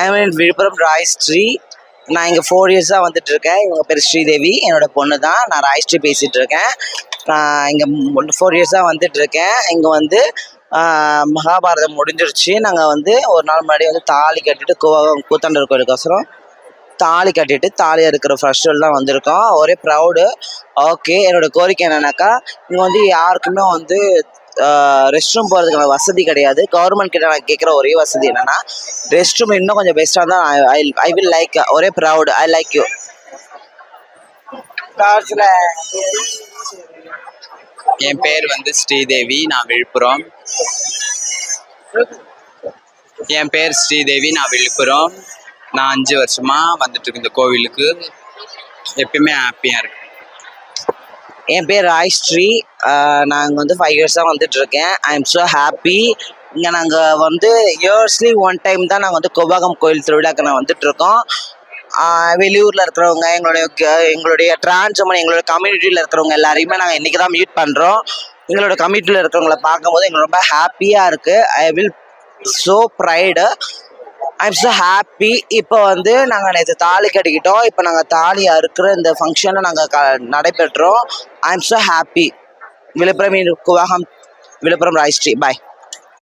ஐ மீன் விழுப்புரம் ராயஸ்ரீ. நான் இங்கே 4 இயர்ஸாக வந்துட்டு இருக்கேன். இவங்க பேர் ஸ்ரீதேவி, என்னோட பொண்ணு தான். நான் ராயஸ்ரீ பேசிகிட்டு இருக்கேன். நான் இங்கே 4 இயர்ஸாக வந்துட்டு இருக்கேன். இங்கே வந்து மகாபாரதம் முடிஞ்சிருச்சு. நாங்கள் வந்து ஒரு நாள் முன்னாடி வந்து தாலி கட்டிட்டு கூத்தாண்டவர் கோயிலுக்கோசரம் தாலி கட்டிட்டு தாலியாக இருக்கிற ஃபெஸ்டிவல் தான் வந்திருக்கோம். ஒரே ப்ரௌடு. ஓகே, என்னோடய கோரிக்கை என்னென்னாக்கா, இங்கே வந்து யாருக்குமே வந்து ரெஸ்ட் ரூம் போகிறதுக்கான வசதி கிடையாது. கவர்மெண்ட் கிட்ட நான் கேட்குற ஒரே வசதி என்னென்னா, ரெஸ்ட் ரூம் இன்னும் கொஞ்சம் பெஸ்ட்டாக தான். I will like. ஒரே ப்ரௌடு. I like you. என் பேர் வந்து ஸ்ரீதேவி, நான் விழுப்புரம். என் பேர் ஸ்ரீதேவி, நான் விழுப்புரம். நான் 5 வருஷமாக வந்துட்டுருக்கு இந்த கோவிலுக்கு. எப்பயுமே ஹாப்பியாக இருக்கு. என் பேர் ராயஸ்ரீ. நான் இங்கே வந்து 5 இயர்ஸாக வந்துட்டுருக்கேன். I am so happy. இங்கே நாங்கள் வந்து இயர்ஸ்லி 1 டைம் தான் நாங்கள் வந்து கோபாகம் கோயில் திருவிழாக்கு நான் வந்துட்டுருக்கோம். வெளியூரில் இருக்கிறவங்க, எங்களுடைய டிரான்ஸ்மன், எங்களோட கம்யூனிட்டியில் இருக்கிறவங்க எல்லாரையுமே நாங்கள் இன்றைக்கி தான் மீட் பண்ணுறோம். எங்களோட கம்யூனிட்டியில் இருக்கிறவங்கள பார்க்கும்போது எங்களுக்கு ரொம்ப ஹாப்பியாக இருக்குது. I will so proud. I am so happy. இப்போ வந்து நாங்கள் நேற்று தாலி கட்டிக்கிட்டோம். இப்போ நாங்கள் தாலி அறுக்கிற இந்த ஃபங்க்ஷனை நாங்கள் நடைபெற்றோம். I am so happy. Villupuram Rayasri. Bye.